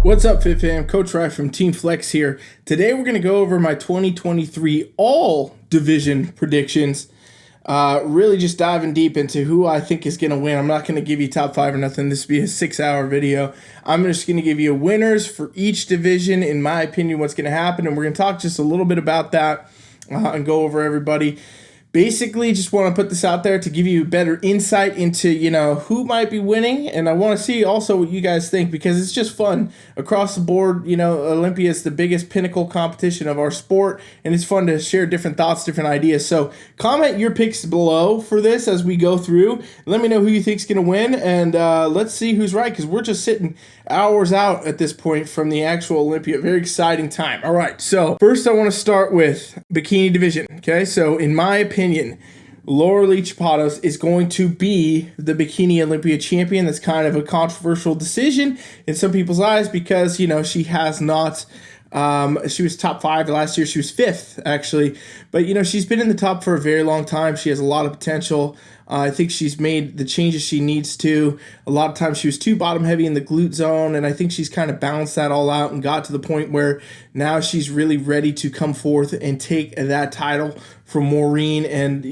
What's up, Fit Fam? Coach Rye from Team Flex here. Today we're going to go over my 2023 all division predictions. Really just diving deep into who I think is going to win. I'm not going to give you top 5 or nothing. This will be a 6-hour video. I'm just going to give you winners for each division, in my opinion, what's going to happen. And we're going to talk just a little bit about that and go over everybody. Basically, just want to put this out there to give you better insight into, who might be winning. And I want to see also what you guys think, because it's just fun across the board. Olympia is the biggest pinnacle competition of our sport, and it's fun to share different thoughts, different ideas. So comment your picks below for this as we go through. Let me know who you think is going to win, and let's see who's right, because we're just sitting hours out at this point from the actual Olympia. Very exciting time. All right, so first I want to start with Bikini division. Okay, so in my opinion, Lauralie Chapados is going to be the Bikini Olympia champion. That's kind of a controversial decision in some people's eyes because, she has not, she was top 5 last year. She was 5th, actually. But, she's been in the top for a very long time. She has a lot of potential. I think she's made the changes she needs to. A lot of times she was too bottom heavy in the glute zone, and I think she's kind of balanced that all out and got to the point where now she's really ready to come forth and take that title from Maureen and,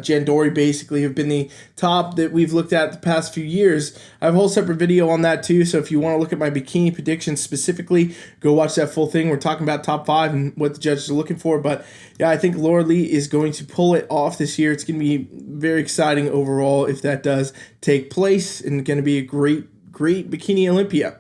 Jen Dory basically have been the top that we've looked at the past few years. I have a whole separate video on that too, so if you want to look at my bikini predictions specifically, go watch that full thing. We're talking about top 5 and what the judges are looking for, but yeah, I think Lauralie is going to pull it off this year. It's going to be very exciting overall if that does take place, and going to be a great Bikini Olympia.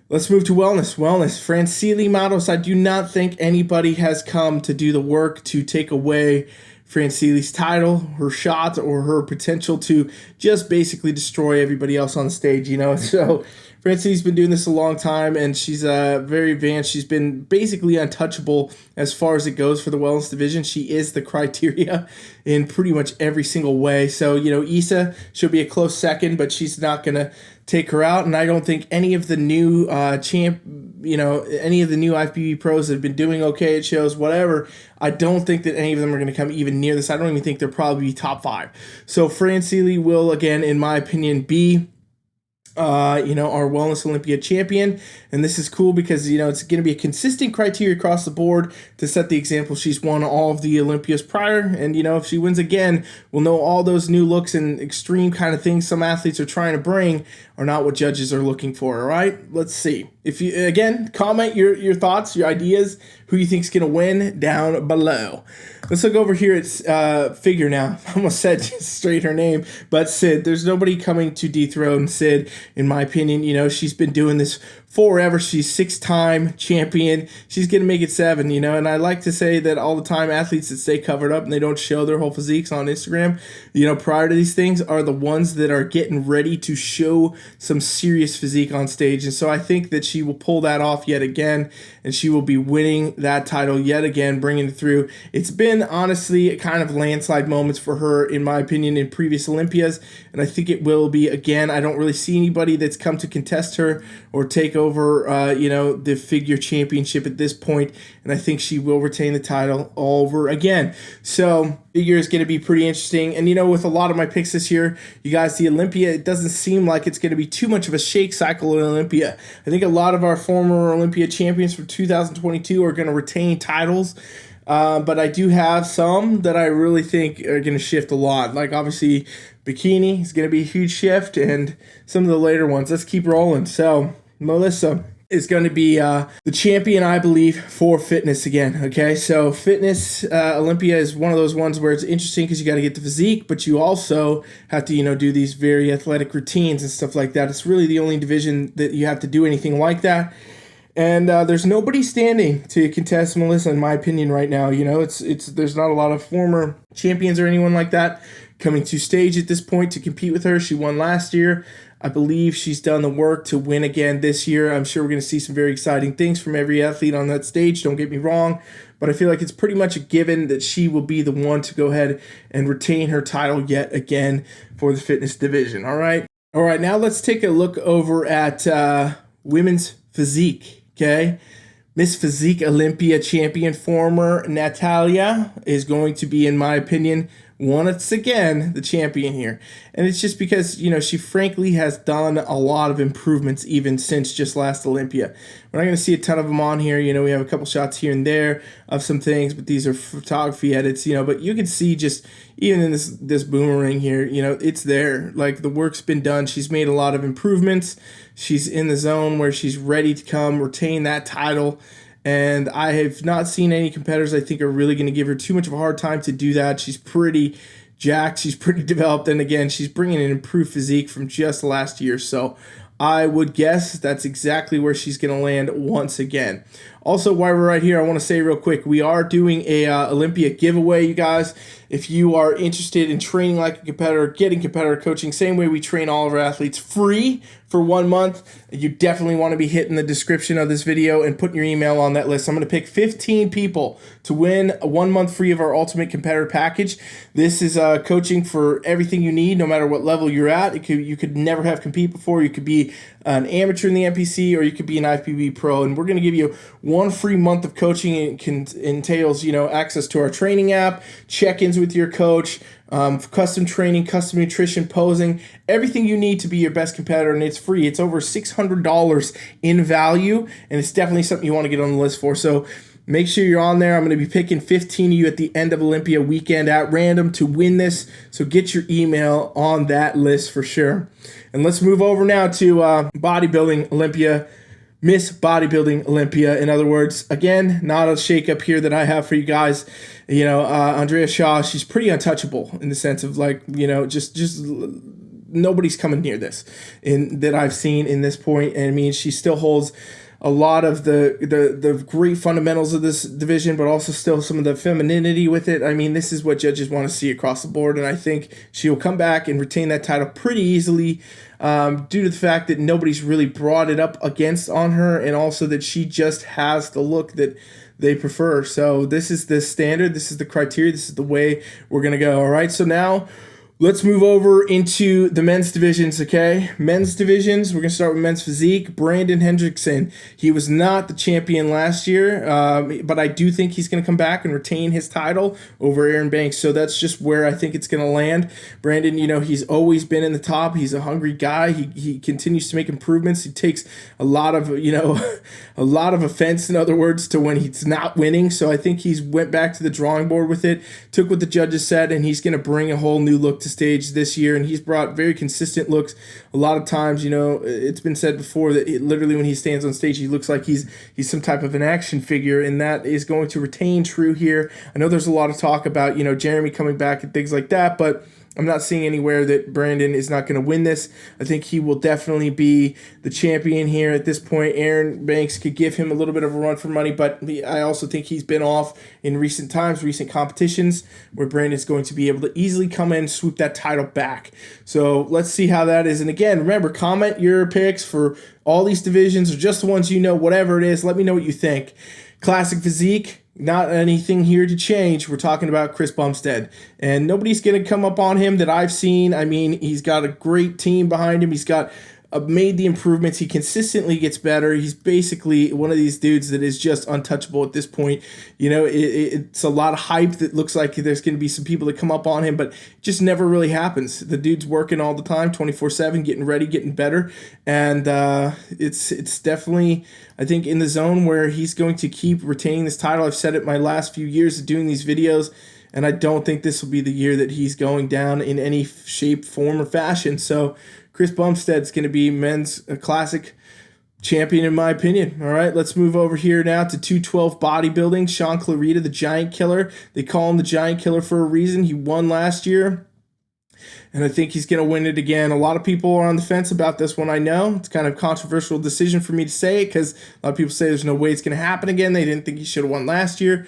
Let's move to wellness. Francielle Mattos. I do not think anybody has come to do the work to take away Francelle's title, her shot, or her potential to just basically destroy everybody else on the stage, So Francelle's been doing this a long time, and she's very advanced. She's been basically untouchable as far as it goes for the wellness division. She is the criteria in pretty much every single way. So, Issa, she'll be a close second, but she's not going to take her out. And I don't think any of the new any of the new IFBB pros that have been doing okay at shows, whatever, I don't think that any of them are going to come even near this. I don't even think they'll probably be top 5. So Francielle will, again, in my opinion, be our Wellness Olympia champion. And this is cool because, it's going to be a consistent criteria across the board to set the example. She's won all of the Olympias prior. And, if she wins again, we'll know all those new looks and extreme kind of things some athletes are trying to bring are not what judges are looking for. All right, let's see. If you, again, comment your thoughts, your ideas, who you think is going to win down below. Let's look over here at figure now. I almost said straight her name, but Sid. There's nobody coming to dethrone Sid, in my opinion. She's been doing this forever. She's 6-time champion. She's going to make it 7, and I like to say that all the time athletes that stay covered up and they don't show their whole physiques on Instagram, prior to these things are the ones that are getting ready to show some serious physique on stage. And so I think that she will pull that off yet again, and she will be winning that title yet again, bringing it through. It's been honestly kind of landslide moments for her, in my opinion, in previous Olympias, and I think it will be again. I don't really see anybody that's come to contest her or take over, the figure championship at this point, and I think she will retain the title all over again. So figure is going to be pretty interesting, and with a lot of my picks this year, you guys, the Olympia, it doesn't seem like it's going to be too much of a shake cycle in Olympia. I think a lot of our former Olympia champions from 2022 are going to retain titles. But I do have some that I really think are going to shift a lot. Like, obviously, Bikini is going to be a huge shift, and some of the later ones. Let's keep rolling. So, Melissa is going to be the champion, I believe, for fitness again. Okay, so fitness, Olympia is one of those ones where it's interesting because you got to get the physique, but you also have to, do these very athletic routines and stuff like that. It's really the only division that you have to do anything like that. And there's nobody standing to contest Melissa, in my opinion, right now. There's not a lot of former champions or anyone like that coming to stage at this point to compete with her. She won last year. I believe she's done the work to win again this year. I'm sure we're going to see some very exciting things from every athlete on that stage. Don't get me wrong, but I feel like it's pretty much a given that she will be the one to go ahead and retain her title yet again for the fitness division. All right, now let's take a look over at women's physique. Okay, Miss Physique Olympia champion, former Natalia, is going to be, in my opinion, once again the champion here. And it's just because, you know, she frankly has done a lot of improvements even since just last Olympia. We're not going to see a ton of them on here. You know, we have a couple shots here and there of some things, but these are photography edits, you know, but you can see just even in this boomerang here, you know, it's there. Like, the work's been done. She's made a lot of improvements. She's in the zone where she's ready to come retain that title. And I have not seen any competitors I think are really going to give her too much of a hard time to do that. She's pretty jacked. She's pretty developed. And again, she's bringing an improved physique from just last year. So I would guess that's exactly where she's going to land once again. Also, while we're right here, I want to say real quick, we are doing a Olympia giveaway, you guys. If you are interested in training like a competitor, getting competitor coaching, same way we train all of our athletes free for 1 month, you definitely want to be hitting the description of this video and putting your email on that list. I'm going to pick 15 people to win a 1 month free of our Ultimate Competitor Package. This is coaching for everything you need, no matter what level you're at. You could never have compete before. You could be an amateur in the NPC, or you could be an IFBB pro, and we're going to give you 1 free month of coaching. It entails, you know, access to our training app, check-ins with your coach, custom training, custom nutrition, posing, everything you need to be your best competitor, and it's free. It's over $600 in value, and it's definitely something you want to get on the list for. So make sure you're on there. I'm going to be picking 15 of you at the end of Olympia weekend at random to win this, so get your email on that list for sure. And let's move over now to Bodybuilding Olympia, Miss Bodybuilding Olympia. In other words, again, not a shakeup here that I have for you guys. You know, Andrea Shaw, she's pretty untouchable in the sense of, like, you know, just nobody's coming near this that I've seen in this point. And I mean, she still holds a lot of the great fundamentals of this division, but also still some of the femininity with it. I mean, this is what judges want to see across the board, and I think she will come back and retain that title pretty easily, due to the fact that nobody's really brought it up against on her, and also that she just has the look that they prefer. So this is the standard, this is the criteria, this is the way we're going to go. All right, so now let's move over into the men's divisions, okay? Men's divisions, we're going to start with men's physique. Brandon Hendrickson, he was not the champion last year, but I do think he's going to come back and retain his title over Aaron Banks, so that's just where I think it's going to land. Brandon, you know, he's always been in the top. He's a hungry guy. He continues to make improvements. He takes a lot of, you know, a lot of offense, in other words, to when he's not winning, so I think he's went back to the drawing board with it, took what the judges said, and he's going to bring a whole new look to stage this year, and he's brought very consistent looks. A lot of times, you know, it's been said before that literally when he stands on stage, he looks like he's some type of an action figure, and that is going to retain true here. I know there's a lot of talk about, you know, Jeremy coming back and things like that, but I'm not seeing anywhere that Brandon is not going to win this. I think he will definitely be the champion here at this point. Aaron Banks could give him a little bit of a run for money, but I also think he's been off in recent times, recent competitions, where Brandon's going to be able to easily come in and swoop that title back. So let's see how that is. And again, remember, comment your picks for all these divisions or just the ones you know, whatever it is. Let me know what you think. Classic physique, not anything here to change. We're talking about Chris Bumstead, and nobody's going to come up on him that I've seen. I mean, he's got a great team behind him. He's got made the improvements. He consistently gets better. He's basically one of these dudes that is just untouchable at this point. You know, it's a lot of hype that looks like there's going to be some people that come up on him, but it just never really happens. The dude's working all the time, 24/7, getting ready, getting better, and it's definitely, I think, in the zone where he's going to keep retaining this title. I've said it my last few years of doing these videos, and I don't think this will be the year that he's going down in any shape, form, or fashion. So Chris Bumstead's going to be men's classic champion, in my opinion. All right, let's move over here now to 212 bodybuilding. Shaun Clarida, the Giant Killer. They call him the Giant Killer for a reason. He won last year, and I think he's going to win it again. A lot of people are on the fence about this one, I know. It's kind of a controversial decision for me to say it because a lot of people say there's no way it's going to happen again. They didn't think he should have won last year.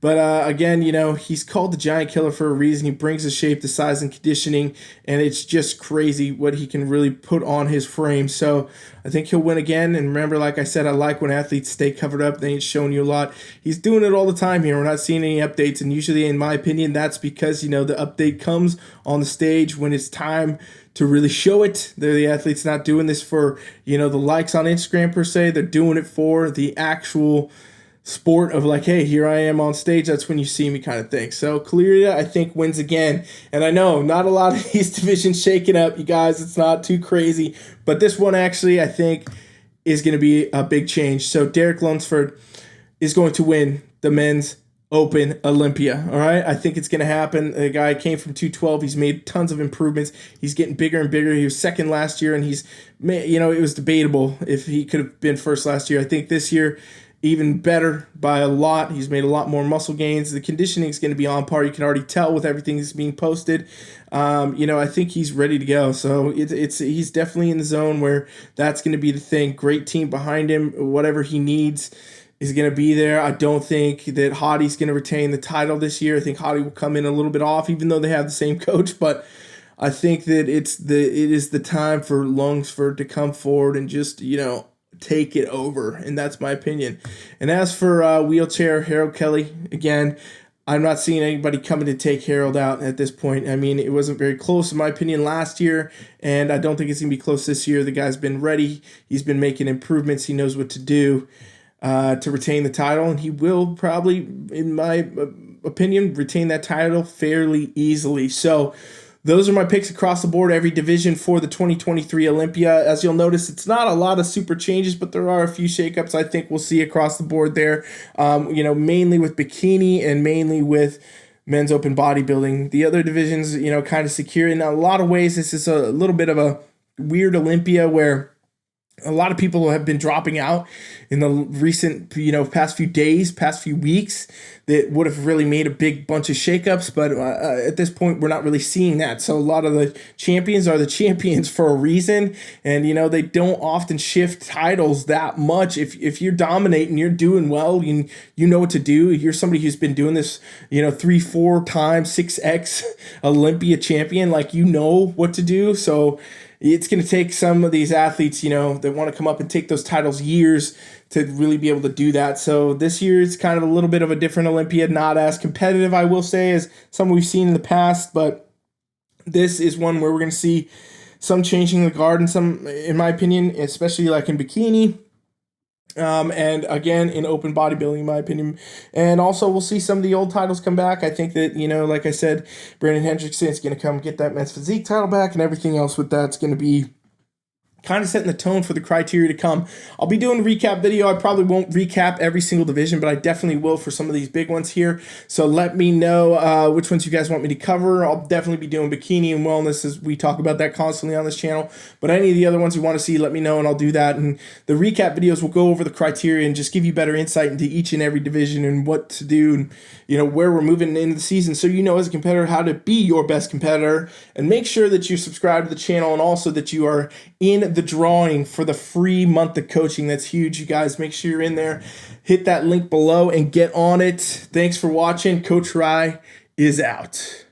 But again, you know, he's called the Giant Killer for a reason. He brings the shape, the size, and conditioning, and it's just crazy what he can really put on his frame. So I think he'll win again. And remember, like I said, I like when athletes stay covered up. They ain't showing you a lot. He's doing it all the time here. We're not seeing any updates, and usually, in my opinion, that's because, you know, the update comes on the stage when it's time to really show it. They're the athletes not doing this for, you know, the likes on Instagram per se. They're doing it for the actual sport of like, hey, here I am on stage, that's when you see me kind of thing. So Clarida, I think, wins again. And I know not a lot of these divisions shaking up, you guys. It's not too crazy. But this one actually, I think, is going to be a big change. So Derek Lunsford is going to win the men's Open Olympia. All right, I think it's going to happen. The guy came from 212. He's made tons of improvements. He's getting bigger and bigger. He was second last year, and he's, it was debatable if he could have been first last year. I think this year, even better by a lot. He's made a lot more muscle gains. The conditioning is going to be on par. You can already tell with everything that's being posted. I think he's ready to go. So he's definitely in the zone where that's going to be the thing. Great team behind him. Whatever he needs is going to be there. I don't think that Hottie's going to retain the title this year. I think Hottie will come in a little bit off, even though they have the same coach. But I think that it is the time for Lunsford to come forward and just, take it over. And that's my opinion. And as for wheelchair, Harold Kelly, again, I'm not seeing anybody coming to take Harold out at this point. I mean, it wasn't very close, in my opinion, last year, and I don't think it's going to be close this year. The guy's been ready. He's been making improvements. He knows what to do to retain the title, and he will probably, in my opinion, retain that title fairly easily. So those are my picks across the board, every division for the 2023 Olympia. As you'll notice, it's not a lot of super changes, but there are a few shakeups I think we'll see across the board there, mainly with Bikini and mainly with men's open bodybuilding. The other divisions, kind of secure. In a lot of ways, this is a little bit of a weird Olympia where a lot of people have been dropping out in the recent, past few days, past few weeks that would have really made a big bunch of shakeups. But at this point, we're not really seeing that. So a lot of the champions are the champions for a reason. And, they don't often shift titles that much. If you're dominating, you're doing well, you know what to do. You're somebody who's been doing this, 3-4 times, 6X Olympia champion, like, what to do. So it's going to take some of these athletes, that want to come up and take those titles years to really be able to do that. So this year it's kind of a little bit of a different Olympia, not as competitive, I will say, as some we've seen in the past. But this is one where we're going to see some changing the guard, and some, in my opinion, especially like in Bikini. And again, in open bodybuilding, in my opinion. And also, we'll see some of the old titles come back. I think that, like I said, Brandon Hendrickson is going to come get that men's physique title back, and everything else with that's going to be kind of setting the tone for the criteria to come. I'll be doing a recap video. I probably won't recap every single division, but I definitely will for some of these big ones here. So let me know which ones you guys want me to cover. I'll definitely be doing bikini and wellness, as we talk about that constantly on this channel. But any of the other ones you want to see, let me know and I'll do that. And the recap videos will go over the criteria and just give you better insight into each and every division and what to do and where we're moving into the season, so as a competitor how to be your best competitor. And make sure that you subscribe to the channel, and also that you are in the drawing for the free month of coaching. That's huge, you guys. Make sure you're in there. Hit that link below and get on it. Thanks for watching. Coach Rye is out.